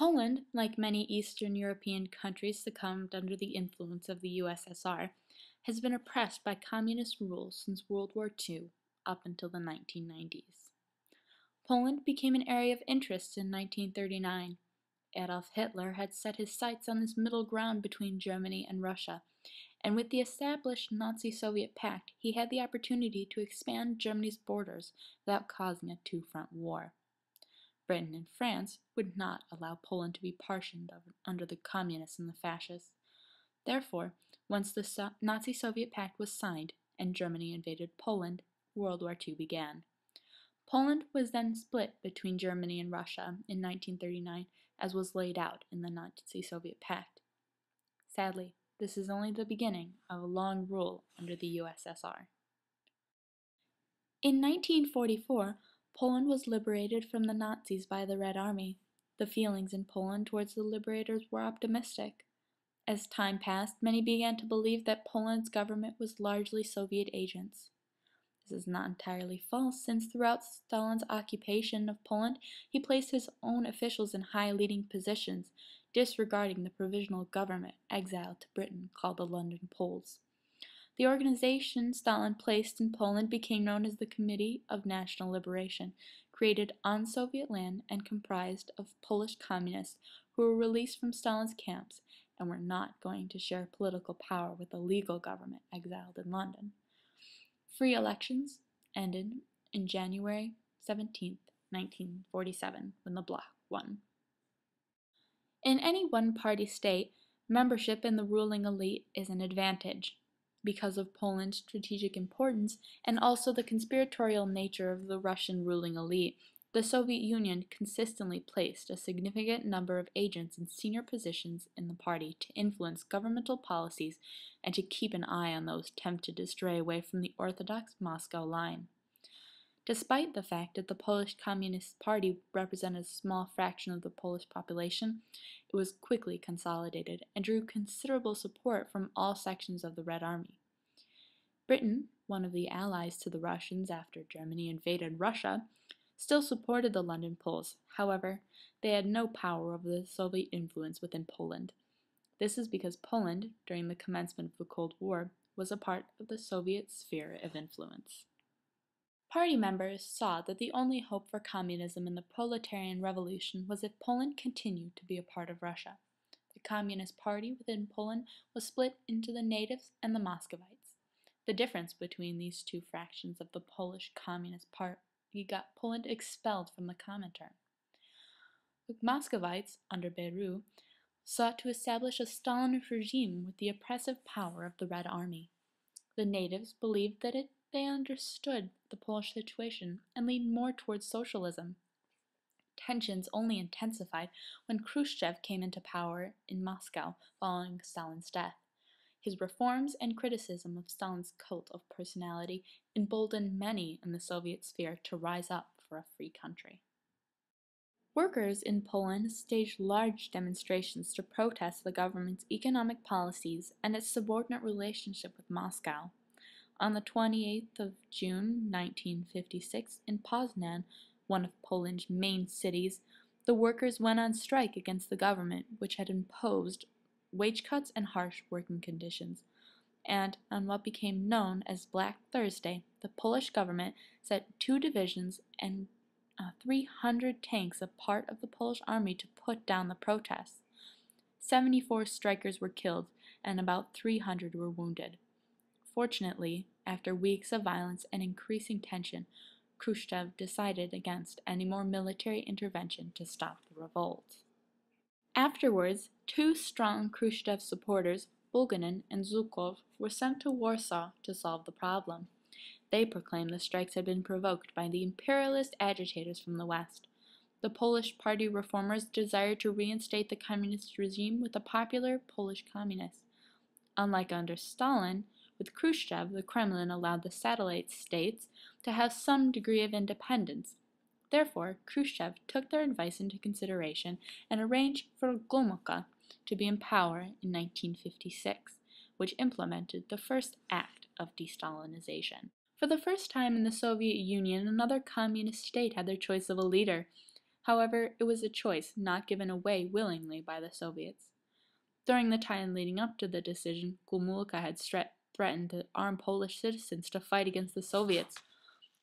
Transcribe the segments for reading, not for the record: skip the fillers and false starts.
Poland, like many Eastern European countries succumbed under the influence of the USSR, has been oppressed by communist rule since World War II up until the 1990s. Poland became an area of interest in 1939. Adolf Hitler had set his sights on this middle ground between Germany and Russia, and with the established Nazi-Soviet pact, he had the opportunity to expand Germany's borders without causing a two-front war. Britain and France would not allow Poland to be partitioned under the communists and the fascists. Therefore, once the Nazi-Soviet pact was signed and Germany invaded Poland, World War II began. Poland was then split between Germany and Russia in 1939, as was laid out in the Nazi-Soviet pact. Sadly, this is only the beginning of a long rule under the USSR. In 1944, Poland was liberated from the Nazis by the Red Army. The feelings in Poland towards the liberators were optimistic. As time passed, many began to believe that Poland's government was largely Soviet agents. This is not entirely false, since throughout Stalin's occupation of Poland, he placed his own officials in high leading positions, disregarding the provisional government exiled to Britain called the London Poles. The organization Stalin placed in Poland became known as the Committee of National Liberation, created on Soviet land and comprised of Polish communists who were released from Stalin's camps and were not going to share political power with the legal government exiled in London. Free elections ended in January 17, 1947, when the Bloc won. In any one-party state, membership in the ruling elite is an advantage. Because of Poland's strategic importance and also the conspiratorial nature of the Russian ruling elite, the Soviet Union consistently placed a significant number of agents in senior positions in the party to influence governmental policies and to keep an eye on those tempted to stray away from the orthodox Moscow line. Despite the fact that the Polish Communist Party represented a small fraction of the Polish population, it was quickly consolidated and drew considerable support from all sections of the Red Army. Britain, one of the allies to the Russians after Germany invaded Russia, still supported the London Poles. However, they had no power over the Soviet influence within Poland. This is because Poland, during the commencement of the Cold War, was a part of the Soviet sphere of influence. Party members saw that the only hope for communism in the proletarian revolution was if Poland continued to be a part of Russia. The Communist Party within Poland was split into the natives and the Muscovites. The difference between these two fractions of the Polish Communist Party got Poland expelled from the Comintern. The Muscovites, under Beru, sought to establish a Stalinist regime with the oppressive power of the Red Army. The natives believed that they understood the Polish situation and leaned more towards socialism. Tensions only intensified when Khrushchev came into power in Moscow following Stalin's death. His reforms and criticism of Stalin's cult of personality emboldened many in the Soviet sphere to rise up for a free country. Workers in Poland staged large demonstrations to protest the government's economic policies and its subordinate relationship with Moscow. On the 28th of June 1956, in Poznan, one of Poland's main cities, the workers went on strike against the government, which had imposed wage cuts and harsh working conditions. And on what became known as Black Thursday, the Polish government set 2 divisions and 300 tanks a part of the Polish army to put down the protests. 74 strikers were killed and about 300 were wounded. Fortunately, after weeks of violence and increasing tension, Khrushchev decided against any more military intervention to stop the revolt. Afterwards, 2 strong Khrushchev supporters, Bulganin and Zhukov, were sent to Warsaw to solve the problem. They proclaimed the strikes had been provoked by the imperialist agitators from the West. The Polish party reformers desired to reinstate the communist regime with the popular Polish communists. Unlike under Stalin, with Khrushchev, the Kremlin allowed the satellite states to have some degree of independence. Therefore, Khrushchev took their advice into consideration and arranged for Gomulka to be in power in 1956, which implemented the first act of de-Stalinization. For the first time in the Soviet Union, another communist state had their choice of a leader. However, it was a choice not given away willingly by the Soviets. During the time leading up to the decision, Gomulka had threatened to arm Polish citizens to fight against the Soviets.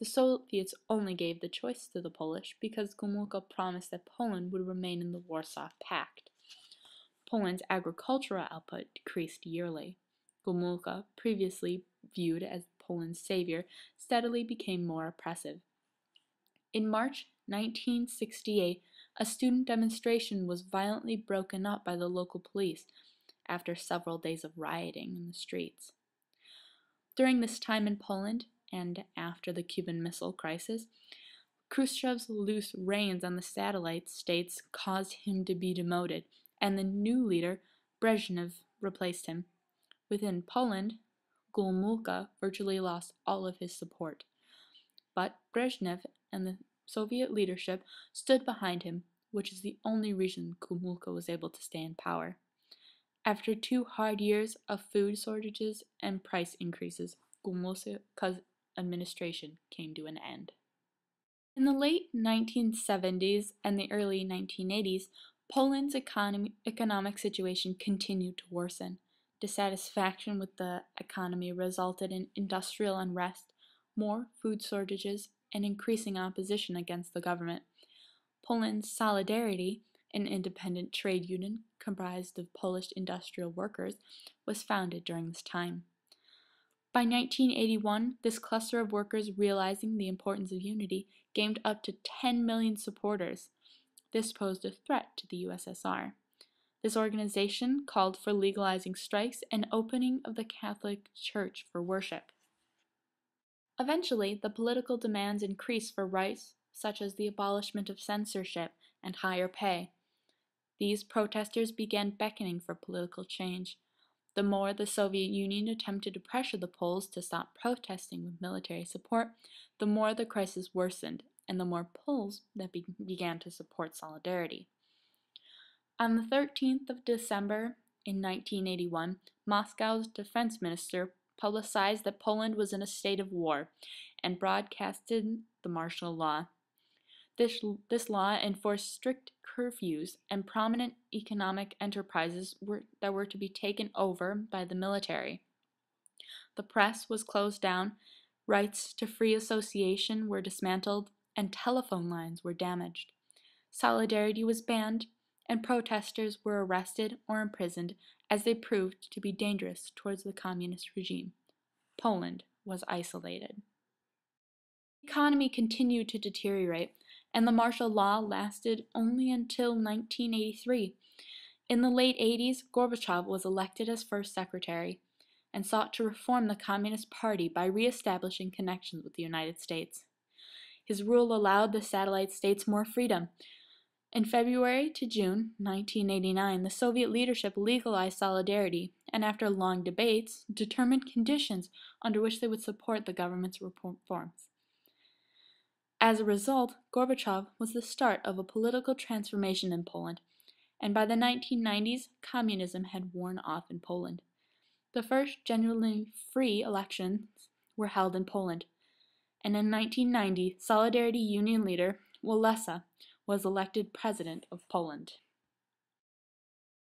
The Soviets only gave the choice to the Polish because Gomulka promised that Poland would remain in the Warsaw Pact. Poland's agricultural output decreased yearly. Gomulka, previously viewed as Poland's savior, steadily became more oppressive. In March 1968, a student demonstration was violently broken up by the local police after several days of rioting in the streets. During this time in Poland, and after the Cuban Missile Crisis, Khrushchev's loose reins on the satellite states caused him to be demoted, and the new leader, Brezhnev, replaced him. Within Poland, Gomulka virtually lost all of his support. But Brezhnev and the Soviet leadership stood behind him, which is the only reason Gomulka was able to stay in power. After 2 hard years of food shortages and price increases, Gomulka's administration came to an end. In the late 1970s and the early 1980s, Poland's economic situation continued to worsen. Dissatisfaction with the economy resulted in industrial unrest, more food shortages, and increasing opposition against the government. Poland's Solidarity, an independent trade union comprised of Polish industrial workers, was founded during this time. By 1981, this cluster of workers, realizing the importance of unity, gained up to 10 million supporters. This posed a threat to the USSR. This organization called for legalizing strikes and opening of the Catholic Church for worship. Eventually, the political demands increased for rights such as the abolishment of censorship and higher pay. These protesters began beckoning for political change. The more the Soviet Union attempted to pressure the Poles to stop protesting with military support, the more the crisis worsened, and the more Poles that began to support Solidarity. On the 13th of December in 1981, Moscow's defense minister publicized that Poland was in a state of war and broadcasted the martial law. This law enforced strict curfews and prominent economic enterprises that were to be taken over by the military. The press was closed down, rights to free association were dismantled, and telephone lines were damaged. Solidarity was banned, and protesters were arrested or imprisoned as they proved to be dangerous towards the communist regime. Poland was isolated. The economy continued to deteriorate, and the martial law lasted only until 1983. In the late 80s, Gorbachev was elected as first secretary and sought to reform the Communist Party by re-establishing connections with the United States. His rule allowed the satellite states more freedom. In February to June 1989, the Soviet leadership legalized Solidarity and, after long debates, determined conditions under which they would support the government's reforms. As a result, Gorbachev was the start of a political transformation in Poland, and by the 1990s, communism had worn off in Poland. The first genuinely free elections were held in Poland, and in 1990, Solidarity Union leader Walesa was elected president of Poland.